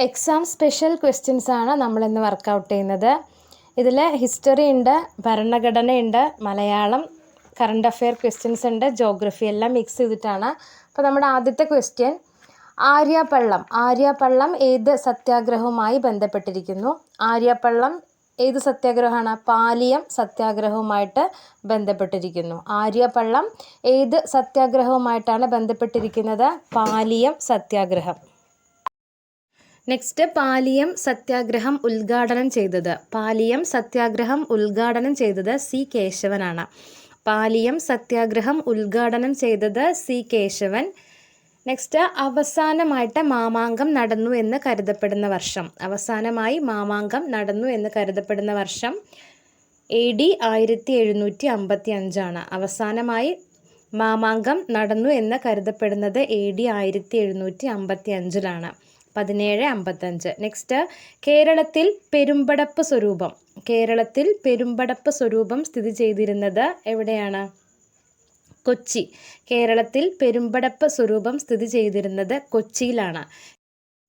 Exam special questions ആണ് നമ്മളിന്ന് workout ചെയ്യുന്നത്. ഇതിൽ ഹിസ്റ്ററി ഉണ്ട്, ഭരണഘടനയുണ്ട്, മലയാളം, കറണ്ട് അഫെയർ ക്വസ്റ്റ്യൻസ് ഉണ്ട്, ജോഗ്രഫി എല്ലാം മിക്സ് ചെയ്തിട്ടാണ്. അപ്പോൾ നമ്മുടെ ആദ്യത്തെ ക്വസ്റ്റ്യൻ, ആര്യപ്പള്ളം ഏത് സത്യാഗ്രഹവുമായി ബന്ധപ്പെട്ടിരിക്കുന്നു? ആര്യപ്പള്ളം ഏത് സത്യാഗ്രഹമാണ്? പാലിയം സത്യാഗ്രഹവുമായിട്ട് ബന്ധപ്പെട്ടിരിക്കുന്നു. ആര്യപ്പള്ളം ഏത് സത്യാഗ്രഹവുമായിട്ടാണ് ബന്ധപ്പെട്ടിരിക്കുന്നത്? പാലിയം സത്യാഗ്രഹം. നെക്സ്റ്റ്, പാലിയം സത്യാഗ്രഹം ഉദ്ഘാടനം ചെയ്തത് സി കേശവനാണ്. പാലിയം സത്യാഗ്രഹം ഉദ്ഘാടനം ചെയ്തത് സി കേശവൻ. നെക്സ്റ്റ്, അവസാനമായി മാമാങ്കം നടന്നു എന്ന് കരുതപ്പെടുന്ന വർഷം AD 1755 അവസാനമായി മാമാങ്കം നടന്നു എന്ന് കരുതപ്പെടുന്നത് AD 1755 1755. നെക്സ്റ്റ്, കേരളത്തിൽ പെരുമ്പടപ്പ് സ്വരൂപം സ്ഥിതി ചെയ്തിരുന്നത് എവിടെയാണ്? കൊച്ചി. കേരളത്തിൽ പെരുമ്പടപ്പ് സ്വരൂപം സ്ഥിതി ചെയ്തിരുന്നത് കൊച്ചിയിലാണ്.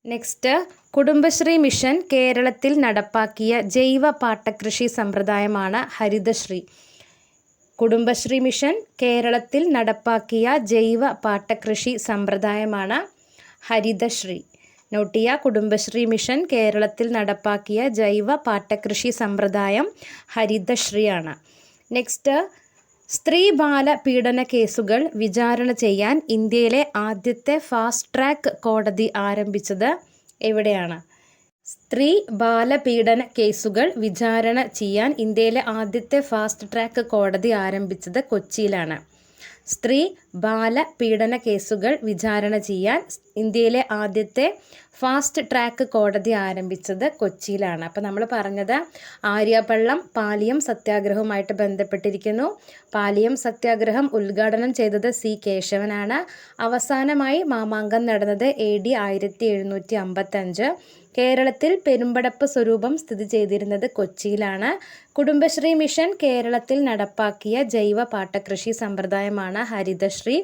നെക്സ്റ്റ്, കുടുംബശ്രീ മിഷൻ കേരളത്തിൽ നടപ്പാക്കിയ ജൈവ പാട്ടകൃഷി സമ്പ്രദായമാണ് ഹരിതശ്രീ. കുടുംബശ്രീ മിഷൻ കേരളത്തിൽ നടപ്പാക്കിയ ജൈവ പാട്ടകൃഷി സമ്പ്രദായമാണ് ഹരിതശ്രീ. നോട്ട് ചെയ്യുക, കുടുംബശ്രീ മിഷൻ കേരളത്തിൽ നടപ്പാക്കിയ ജൈവ പാട്ടകൃഷി സമ്പ്രദായം ഹരിതശ്രീയാണ്. നെക്സ്റ്റ്, സ്ത്രീ ബാല പീഡന കേസുകൾ വിചാരണ ചെയ്യാൻ ഇന്ത്യയിലെ ആദ്യത്തെ ഫാസ്റ്റ് ട്രാക്ക് കോടതി ആരംഭിച്ചത് എവിടെയാണ്? സ്ത്രീ ബാലപീഡന കേസുകൾ വിചാരണ ചെയ്യാൻ ഇന്ത്യയിലെ ആദ്യത്തെ ഫാസ്റ്റ് ട്രാക്ക് കോടതി ആരംഭിച്ചത് കൊച്ചിയിലാണ്. സ്ത്രീ ബാല പീഡന കേസുകൾ വിചാരണ ചെയ്യാൻ ഇന്ത്യയിലെ ആദ്യത്തെ ഫാസ്റ്റ് ട്രാക്ക് കോടതി ആരംഭിച്ചത് കൊച്ചിയിലാണ്. അപ്പോൾ നമ്മൾ പറഞ്ഞത് ആര്യപ്പള്ളം പാലിയം സത്യാഗ്രഹവുമായിട്ട് ബന്ധപ്പെട്ടിരിക്കുന്നു. പാലിയം സത്യാഗ്രഹം ഉദ്ഘാടനം ചെയ്തത് സി കേശവനാണ്. അവസാനമായി മാമാങ്കം നടന്നത് AD 1755. കേരളത്തിൽ പെരുമ്പടപ്പ് സ്വരൂപം സ്ഥിതി ചെയ്തിരുന്നത് കൊച്ചിയിലാണ്. കുടുംബശ്രീ മിഷൻ കേരളത്തിൽ നടപ്പാക്കിയ ജൈവ പാട്ടകൃഷി സമ്പ്രദായമാണ് ഹരിതശ്രീ.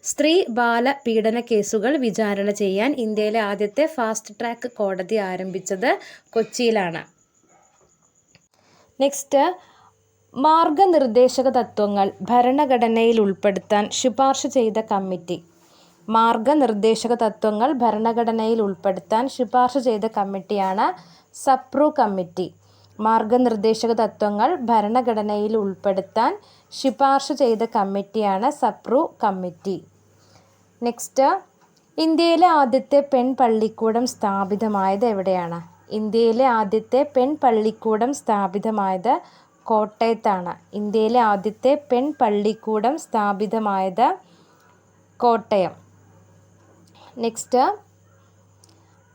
സ്ത്രീ ബാല പീഡന കേസുകൾ വിചാരണ ചെയ്യാൻ ഇന്ത്യയിലെ ആദ്യത്തെ ഫാസ്റ്റ് ട്രാക്ക് കോടതി ആരംഭിച്ചത് കൊച്ചിയിലാണ്. നെക്സ്റ്റ്, മാർഗനിർദ്ദേശക തത്വങ്ങൾ ഭരണഘടനയിൽ ഉൾപ്പെടുത്താൻ ശുപാർശ ചെയ്ത കമ്മിറ്റി. മാർഗനിർദ്ദേശക തത്വങ്ങൾ ഭരണഘടനയിൽ ഉൾപ്പെടുത്താൻ ശുപാർശ ചെയ്ത കമ്മിറ്റിയാണ് സപ്രു കമ്മിറ്റി. മാർഗനിർദ്ദേശക തത്വങ്ങൾ ഭരണഘടനയിൽ ഉൾപ്പെടുത്താൻ ശുപാർശ ചെയ്ത കമ്മിറ്റിയാണ് സപ്രു കമ്മിറ്റി. നെക്സ്റ്റ്, ഇന്ത്യയിലെ ആദ്യത്തെ പെൺപള്ളിക്കൂടം സ്ഥാപിതമായത് എവിടെയാണ്? ഇന്ത്യയിലെ ആദ്യത്തെ പെൺപള്ളിക്കൂടം സ്ഥാപിതമായത് കോട്ടയത്താണ്. ഇന്ത്യയിലെ ആദ്യത്തെ പെൺപള്ളിക്കൂടം സ്ഥാപിതമായത് കോട്ടയം. നെക്സ്റ്റ്,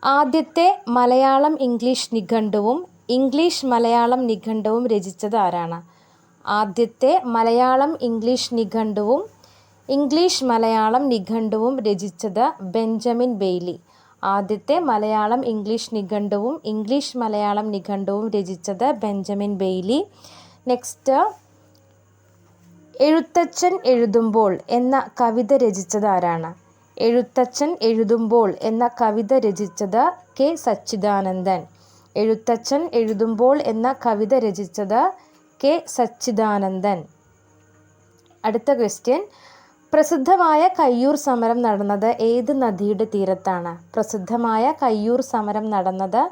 ആദ്യത്തെ മലയാളം ഇംഗ്ലീഷ് നിഘണ്ടുവും ഇംഗ്ലീഷ് മലയാളം നിഘണ്ടുവും രചിച്ചത് ആരാണ്? ആദ്യത്തെ മലയാളം ഇംഗ്ലീഷ് നിഘണ്ടുവും ഇംഗ്ലീഷ് മലയാളം നിഘണ്ടുവും രചിച്ചത് ബെഞ്ചമിൻ ബെയ്ലി. ആദ്യത്തെ മലയാളം ഇംഗ്ലീഷ് നിഘണ്ടുവും ഇംഗ്ലീഷ് മലയാളം നിഘണ്ടുവും രചിച്ചത് ബെഞ്ചമിൻ ബെയ്ലി. നെക്സ്റ്റ്, എഴുത്തച്ഛൻ എഴുതുമ്പോൾ എന്ന കവിത രചിച്ചത് ആരാണ്? എഴുത്തച്ഛൻ എഴുതുമ്പോൾ എന്ന കവിത രചിച്ചത് കെ സച്ചിദാനന്ദൻ. എഴുത്തച്ഛൻ എഴുതുമ്പോൾ എന്ന കവിത രചിച്ചത് കെ സച്ചിദാനന്ദൻ. അടുത്ത ക്വസ്റ്റ്യൻ, പ്രസിദ്ധമായ കയ്യൂർ സമരം നടന്നത് ഏത് നദിയുടെ തീരത്താണ്? പ്രസിദ്ധമായ കയ്യൂർ സമരം നടന്നത്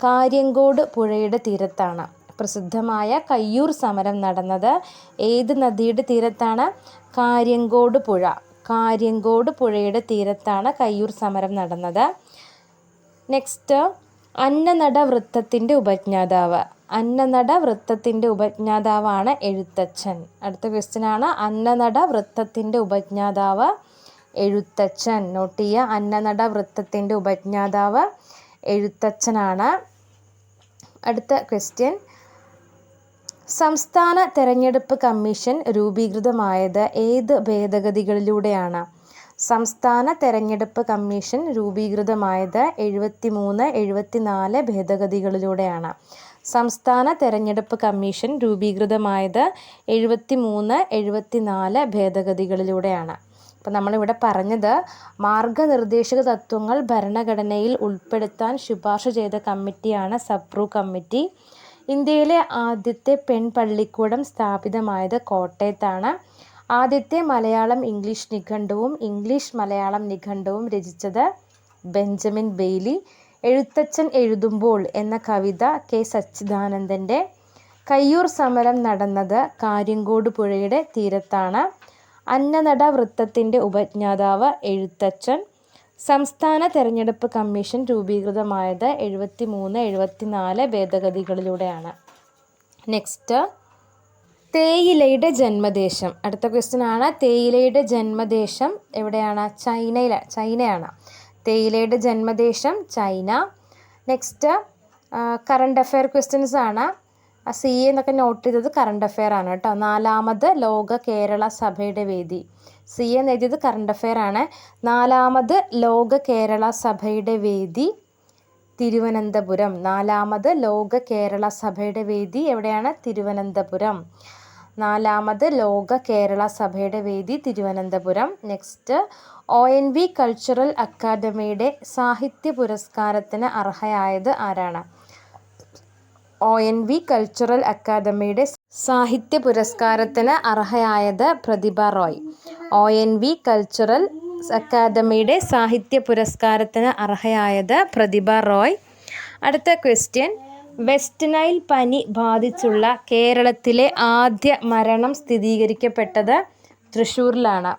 കാര്യങ്കോട് പുഴയുടെ തീരത്താണ്. പ്രസിദ്ധമായ കയ്യൂർ സമരം നടന്നത് ഏത് നദിയുടെ തീരത്താണ്? കാര്യങ്കോട് പുഴ. കാര്യങ്കോട് പുഴയുടെ തീരത്താണ് കയ്യൂർ സമരം നടന്നത്. നെക്സ്റ്റ്, അന്നനട വൃത്തത്തിൻ്റെ ഉപജ്ഞാതാവ്. അന്നനട വൃത്തത്തിൻ്റെ ഉപജ്ഞാതാവാണ് എഴുത്തച്ഛൻ. അടുത്ത ക്വസ്റ്റ്യനാണ്, അന്നനട വൃത്തത്തിൻ്റെ ഉപജ്ഞാതാവ് എഴുത്തച്ഛൻ. നോട്ട് ചെയ്യുക, അന്നനട വൃത്തത്തിൻ്റെ ഉപജ്ഞാതാവ് എഴുത്തച്ഛനാണ്. അടുത്ത ക്വസ്റ്റ്യൻ, സംസ്ഥാന തെരഞ്ഞെടുപ്പ് കമ്മീഷൻ രൂപീകൃതമായത് ഏത് ഭേദഗതികളിലൂടെയാണ്? സംസ്ഥാന തെരഞ്ഞെടുപ്പ് കമ്മീഷൻ രൂപീകൃതമായത് 73, 74 ഭേദഗതികളിലൂടെയാണ്. സംസ്ഥാന തെരഞ്ഞെടുപ്പ് കമ്മീഷൻ രൂപീകൃതമായത് 73, 74 ഭേദഗതികളിലൂടെയാണ്. അപ്പോൾ നമ്മളിവിടെ പറഞ്ഞത് മാർഗനിർദ്ദേശക തത്വങ്ങൾ ഭരണഘടനയിൽ ഉൾപ്പെടുത്താൻ ശുപാർശ ചെയ്ത കമ്മിറ്റിയാണ് സപ്രു കമ്മിറ്റി. ഇന്ത്യയിലെ ആദ്യത്തെ പെൺപള്ളിക്കൂടം സ്ഥാപിതമായത് കോട്ടയത്താണ്. ആദ്യത്തെ മലയാളം ഇംഗ്ലീഷ് നിഘണ്ടുവും ഇംഗ്ലീഷ് മലയാളം നിഘണ്ടുവും രചിച്ചത് ബെഞ്ചമിൻ ബെയ്ലി. എഴുത്തച്ഛൻ എഴുതുമ്പോൾ എന്ന കവിത കെ സച്ചിദാനന്ദൻ്റെ. കയ്യൂർ സമരം നടന്നത് കാര്യങ്കോട് പുഴയുടെ തീരത്താണ്. അന്നനട വൃത്തത്തിൻ്റെ ഉപജ്ഞാതാവ് എഴുത്തച്ഛൻ. സംസ്ഥാന തെരഞ്ഞെടുപ്പ് കമ്മീഷൻ രൂപീകൃതമായത് 73-74 ഭേദഗതികളിലൂടെയാണ്. നെക്സ്റ്റ്, തേയിലയുടെ ജന്മദേശം. അടുത്ത ക്വസ്റ്റ്യൻ ആണ്, തേയിലയുടെ ജന്മദേശം എവിടെയാണ്? ചൈനയാണ്. തേയിലയുടെ ജന്മദേശം China. Next, current affair questions ആണ്. CA എന്നൊക്കെ നോട്ട് ചെയ്തത് കറണ്ട് അഫെയർ ആണ് കേട്ടോ. 4ാമത് ലോക കേരള സഭയുടെ വേദി. CA എന്ന് എഴുതിയത് കറണ്ട് അഫെയർ ആണ്. 4ാമത് ലോക കേരള സഭയുടെ വേദി തിരുവനന്തപുരം. 4ാമത് ലോക കേരള സഭയുടെ വേദി എവിടെയാണ്? തിരുവനന്തപുരം. 4ാമത് ലോക കേരള സഭയുടെ വേദി തിരുവനന്തപുരം. നെക്സ്റ്റ്, ONV കൾച്ചറൽ അക്കാദമിയുടെ സാഹിത്യ പുരസ്കാരത്തിന് അർഹയായത് ആരാണ്? ONV കൾച്ചറൽ അക്കാദമിയുടെ സാഹിത്യ പുരസ്കാരത്തിന് അർഹയായത് പ്രതിഭ റോയ്. ONV കൾച്ചറൽ അക്കാദമിയുടെ സാഹിത്യ പുരസ്കാരത്തിന് അർഹയായത് പ്രതിഭ റോയ്. അടുത്ത ക്വസ്റ്റ്യൻ, വെസ്റ്റ് നൈൽ പനി ബാധിച്ചുള്ള കേരളത്തിലെ ആദ്യ മരണം സ്ഥിരീകരിക്കപ്പെട്ടത് തൃശ്ശൂരിലാണ്.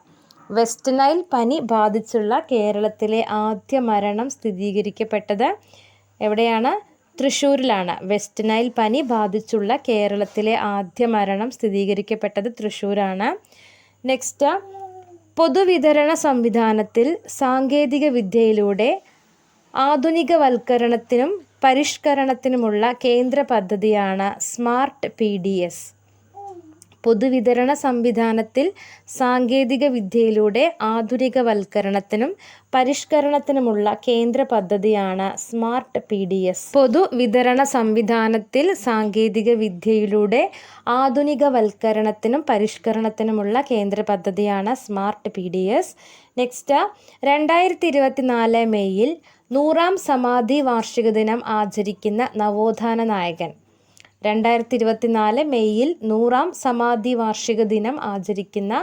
വെസ്റ്റ് നൈൽ പനി ബാധിച്ചുള്ള കേരളത്തിലെ ആദ്യ മരണം സ്ഥിരീകരിക്കപ്പെട്ടത് എവിടെയാണ്? തൃശ്ശൂരിലാണ്. വെസ്റ്റ് നൈൽ പനി ബാധിച്ചുള്ള കേരളത്തിലെ ആദ്യ മരണം സ്ഥിരീകരിക്കപ്പെട്ടത് തൃശ്ശൂരാണ്. നെക്സ്റ്റ്, പൊതുവിതരണ സംവിധാനത്തിൽ സാങ്കേതിക വിദ്യയിലൂടെ ആധുനികവൽക്കരണത്തിനും പരിഷ്കരണത്തിനുമുള്ള കേന്ദ്ര പദ്ധതിയാണ് സ്മാർട്ട് PDS. പൊതുവിതരണ സംവിധാനത്തിൽ സാങ്കേതിക വിദ്യയിലൂടെ ആധുനികവൽക്കരണത്തിനും പരിഷ്കരണത്തിനുമുള്ള കേന്ദ്ര പദ്ധതിയാണ് സ്മാർട്ട് PDS. പൊതുവിതരണ സംവിധാനത്തിൽ സാങ്കേതിക വിദ്യയിലൂടെ ആധുനികവൽക്കരണത്തിനും പരിഷ്കരണത്തിനുമുള്ള കേന്ദ്ര പദ്ധതിയാണ് സ്മാർട്ട് PDS. നെക്സ്റ്റ്, 2024 മെയ്യിൽ 100ാം സമാധി വാർഷിക ദിനം ആചരിക്കുന്ന നവോത്ഥാന നായകൻ. 2024 മെയ്യിൽ 100ാം സമാധി വാർഷിക ദിനം ആചരിക്കുന്ന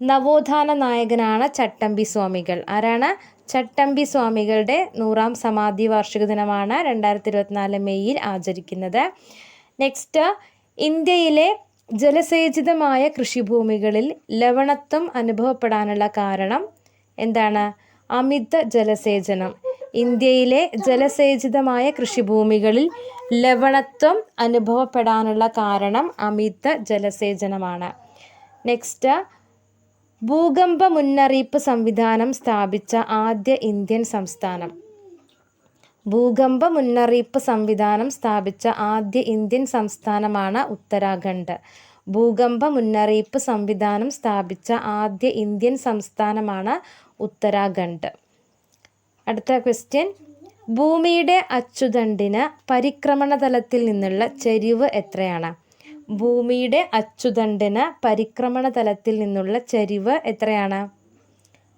നവോത്ഥാന നായകനാണ് ചട്ടമ്പി സ്വാമികൾ. ആരാണ്? ചട്ടമ്പി സ്വാമികളുടെ 100ാം സമാധി വാർഷിക ദിനമാണ് 2024 മെയ്യിൽ ആചരിക്കുന്നത്. നെക്സ്റ്റ്, ഇന്ത്യയിലെ ജലസേചിതമായ കൃഷിഭൂമികളിൽ ലവണത്വം അനുഭവപ്പെടാനുള്ള കാരണം എന്താണ്? അമിത ജലസേചനം. ഇന്ത്യയിലെ ജലസേചിതമായ കൃഷിഭൂമികളിൽ ലവണത്വം അനുഭവപ്പെടാനുള്ള കാരണം അമിത ജലസേചനമാണ്. നെക്സ്റ്റ്, ഭൂകമ്പ മുന്നറിയിപ്പ് സംവിധാനം സ്ഥാപിച്ച ആദ്യ ഇന്ത്യൻ സംസ്ഥാനം. ഭൂകമ്പ മുന്നറിയിപ്പ് സംവിധാനം സ്ഥാപിച്ച ആദ്യ ഇന്ത്യൻ സംസ്ഥാനമാണ് ഉത്തരാഖണ്ഡ്. ഭൂകമ്പ മുന്നറിയിപ്പ് സംവിധാനം സ്ഥാപിച്ച ആദ്യ ഇന്ത്യൻ സംസ്ഥാനമാണ് ഉത്തരാഖണ്ഡ്. അടുത്ത ക്വസ്റ്റ്യൻ, ഭൂമിയുടെ അച്ചുതണ്ടിന് പരിക്രമണതലത്തിൽ നിന്നുള്ള ചെരിവ് എത്രയാണ്? ഭൂമിയുടെ അച്ചുതണ്ടിന് പരിക്രമണതലത്തിൽ നിന്നുള്ള ചെരിവ് എത്രയാണ്?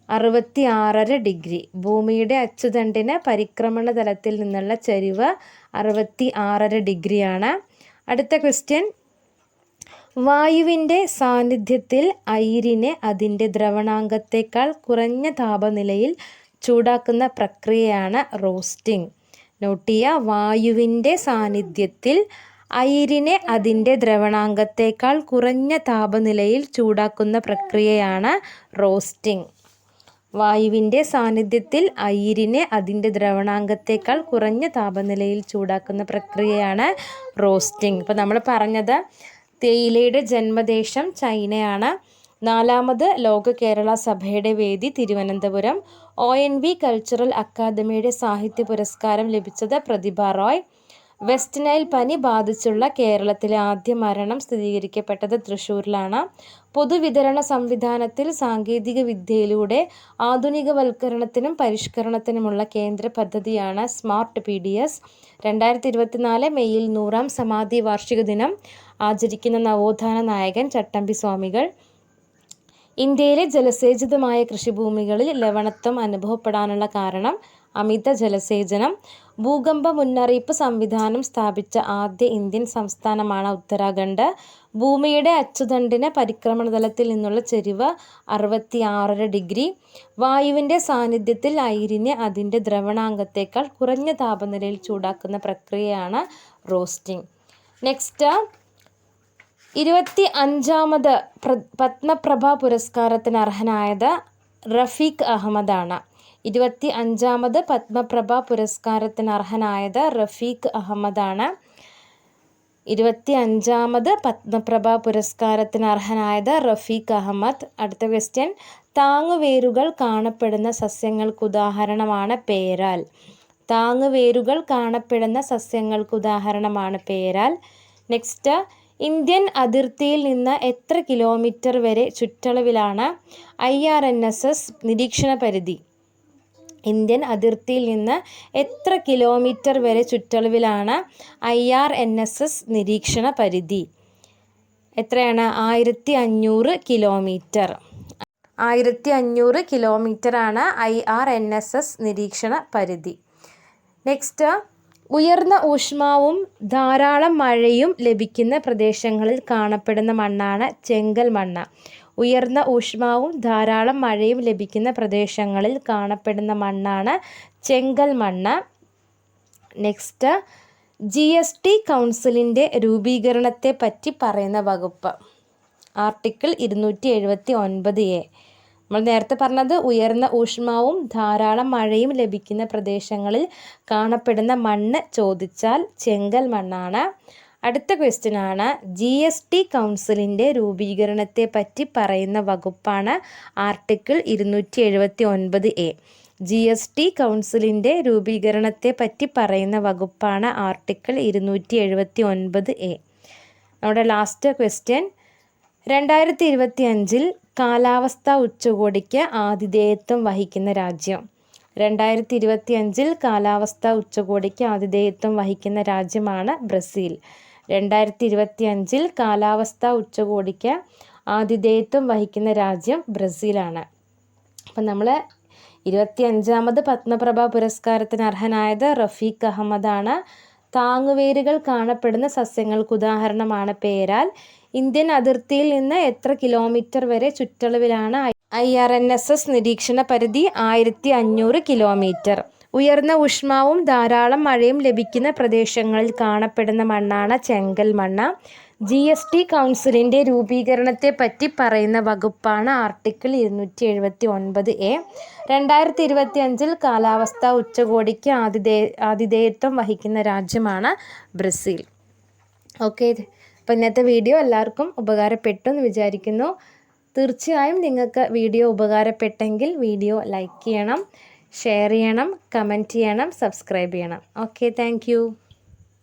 66.5 ഡിഗ്രി. ഭൂമിയുടെ അച്ചുതണ്ടിന് പരിക്രമണതലത്തിൽ നിന്നുള്ള ചെരിവ് 66.5 ഡിഗ്രിയാണ്. അടുത്ത ക്വസ്റ്റ്യൻ, വായുവിൻ്റെ സാന്നിധ്യത്തിൽ അയിരിനെ അതിൻ്റെ ദ്രവണാങ്കത്തേക്കാൾ കുറഞ്ഞ താപനിലയിൽ ചൂടാക്കുന്ന പ്രക്രിയയാണ് റോസ്റ്റിംഗ്. നോട്ട് ചെയ്യുക, വായുവിൻ്റെ സാന്നിധ്യത്തിൽ അയിരിനെ അതിൻ്റെ ദ്രവണാങ്കത്തേക്കാൾ കുറഞ്ഞ താപനിലയിൽ ചൂടാക്കുന്ന പ്രക്രിയയാണ് റോസ്റ്റിംഗ്. വായുവിൻ്റെ സാന്നിധ്യത്തിൽ അയിരിനെ അതിൻ്റെ ദ്രവണാങ്കത്തേക്കാൾ കുറഞ്ഞ താപനിലയിൽ ചൂടാക്കുന്ന പ്രക്രിയയാണ് റോസ്റ്റിംഗ്. ഇപ്പോൾ നമ്മൾ പറഞ്ഞത് തേയിലയുടെ ജന്മദേശം ചൈനയാണ്. 4ാമത് ലോക കേരള സഭയുടെ വേദി തിരുവനന്തപുരം. ONV കൾച്ചറൽ അക്കാദമിയുടെ സാഹിത്യ പുരസ്കാരം ലഭിച്ചത് പ്രതിഭ റോയ്. വെസ്റ്റ് നൈൽ പനി ബാധിച്ചുള്ള കേരളത്തിലെ ആദ്യ മരണം സ്ഥിരീകരിക്കപ്പെട്ടത് തൃശ്ശൂരിലാണ്. പൊതുവിതരണ സംവിധാനത്തിൽ സാങ്കേതിക വിദ്യയിലൂടെ ആധുനികവൽക്കരണത്തിനും പരിഷ്കരണത്തിനുമുള്ള കേന്ദ്ര പദ്ധതിയാണ് സ്മാർട്ട് PDS. 2024 മെയ്യിൽ 100ാം സമാധി വാർഷിക ദിനം ആചരിക്കുന്ന നവോത്ഥാന നായകൻ ചട്ടമ്പി സ്വാമികൾ. ഇന്ത്യയിലെ ജലസേചിതമായ കൃഷിഭൂമികളിൽ ലവണത്വം അനുഭവപ്പെടാനുള്ള കാരണം അമിത ജലസേചനം. ഭൂകമ്പ മുന്നറിയിപ്പ് സംവിധാനം സ്ഥാപിച്ച ആദ്യ ഇന്ത്യൻ സംസ്ഥാനമാണ് ഉത്തരാഖണ്ഡ്. ഭൂമിയുടെ അച്ചുതണ്ടിന് പരിക്രമണതലത്തിൽ നിന്നുള്ള ചെരിവ് 66.5 ഡിഗ്രി. വായുവിൻ്റെ സാന്നിധ്യത്തിൽ അയിരിനെ അതിൻ്റെ ദ്രവണാങ്കത്തേക്കാൾ കുറഞ്ഞ താപനിലയിൽ ചൂടാക്കുന്ന പ്രക്രിയയാണ് റോസ്റ്റിംഗ്. നെക്സ്റ്റ് 25ാമത് പത്മപ്രഭ പുരസ്കാരത്തിന് അർഹനായത് റഫീഖ് അഹമ്മദാണ്. 25ാമത് പത്മപ്രഭ പുരസ്കാരത്തിന് അർഹനായത് റഫീഖ് അഹമ്മദാണ്. 25ാമത് പത്മപ്രഭ പുരസ്കാരത്തിന് അർഹനായത് റഫീഖ് അഹമ്മദ്. അടുത്ത ക്വസ്റ്റ്യൻ, താങ്ങുവേരുകൾ കാണപ്പെടുന്ന സസ്യങ്ങൾക്കുദാഹരണമാണ് പേരാൽ. താങ്ങുവേരുകൾ കാണപ്പെടുന്ന സസ്യങ്ങൾക്കുദാഹരണമാണ് പേരാൽ. നെക്സ്റ്റ്, ഇന്ത്യൻ അതിർത്തിയിൽ നിന്ന് എത്ര കിലോമീറ്റർ വരെ ചുറ്റളവിലാണ് IRNSS നിരീക്ഷണ പരിധി? ഇന്ത്യൻ അതിർത്തിയിൽ നിന്ന് എത്ര കിലോമീറ്റർ വരെ ചുറ്റളവിലാണ് IRNSS നിരീക്ഷണ പരിധി? എത്രയാണ്? 1500 കിലോമീറ്റർ. 1500 കിലോമീറ്ററാണ് IRNSS നിരീക്ഷണ പരിധി. നെക്സ്റ്റ്, ഉയർന്ന ഊഷ്മാവും ധാരാളം മഴയും ലഭിക്കുന്ന പ്രദേശങ്ങളിൽ കാണപ്പെടുന്ന മണ്ണാണ് ചെങ്കൽ മണ്ണ്. ഉയർന്ന ഊഷ്മാവും ധാരാളം മഴയും ലഭിക്കുന്ന പ്രദേശങ്ങളിൽ കാണപ്പെടുന്ന മണ്ണാണ് ചെങ്കൽ മണ്ണ്. നെക്സ്റ്റ്, GST കൗൺസിലിൻ്റെ രൂപീകരണത്തെ പറ്റി പറയുന്ന വകുപ്പ്. Article 279A. നമ്മൾ നേരത്തെ പറഞ്ഞത് ഉയർന്ന ഊഷ്മാവും ധാരാളം മഴയും ലഭിക്കുന്ന പ്രദേശങ്ങളിൽ കാണപ്പെടുന്ന മണ്ണ് ചോദിച്ചാൽ ചെങ്കൽ മണ്ണാണ്. അടുത്ത ക്വസ്റ്റ്യൻ ആണ്, GST കൗൺസിലിൻ്റെ രൂപീകരണത്തെ പറ്റി പറയുന്ന വകുപ്പാണ് ആർട്ടിക്കിൾ 279A. GST കൗൺസിലിൻ്റെ രൂപീകരണത്തെ പറ്റി പറയുന്ന വകുപ്പാണ് ആർട്ടിക്കിൾ 279A. നമ്മുടെ ലാസ്റ്റ് ക്വസ്റ്റ്യൻ, 2025 കാലാവസ്ഥാ ഉച്ചകോടിക്ക് ആതിഥേയത്വം വഹിക്കുന്ന രാജ്യം. 2025 കാലാവസ്ഥാ ഉച്ചകോടിക്ക് ആതിഥേയത്വം വഹിക്കുന്ന രാജ്യമാണ് ബ്രസീൽ. 2025 കാലാവസ്ഥാ ഉച്ചകോടിക്ക് ആതിഥേയത്വം വഹിക്കുന്ന രാജ്യം ബ്രസീലാണ്. അപ്പം നമ്മൾ 25ാമത് പത്മപ്രഭ പുരസ്കാരത്തിന് അർഹനായത് റഫീഖ് അഹമ്മദാണ്. താങ്ങുവേരുകൾ കാണപ്പെടുന്ന സസ്യങ്ങൾക്കുദാഹരണമാണ് പേരാൽ. ഇന്ത്യൻ അതിർത്തിയിൽ നിന്ന് എത്ര കിലോമീറ്റർ വരെ ചുറ്റളവിലാണ് IRNSS നിരീക്ഷണ പരിധി? 1500 കിലോമീറ്റർ. ഉയർന്ന ഊഷ്മാവും ധാരാളം മഴയും ലഭിക്കുന്ന പ്രദേശങ്ങളിൽ കാണപ്പെടുന്ന മണ്ണാണ് ചെങ്കൽ മണ്ണ്. GST കൗൺസിലിൻ്റെ രൂപീകരണത്തെ പറ്റി പറയുന്ന വകുപ്പാണ് ആർട്ടിക്കിൾ 279A. 2025 കാലാവസ്ഥാ ഉച്ചകോടിക്ക് ആതിഥേയത്വം വഹിക്കുന്ന രാജ്യമാണ് ബ്രസീൽ. ഓക്കെ, അപ്പോൾ ഇന്നത്തെ വീഡിയോ എല്ലാവർക്കും ഉപകാരപ്പെട്ടു എന്ന് വിചാരിക്കുന്നു. തീർച്ചയായും നിങ്ങൾക്ക് വീഡിയോ ഉപകാരപ്പെട്ടെങ്കിൽ വീഡിയോ ലൈക്ക് ചെയ്യണം, ഷെയർ ചെയ്യണം, കമൻറ്റ് ചെയ്യണം, സബ്സ്ക്രൈബ് ചെയ്യണം. Okay, thank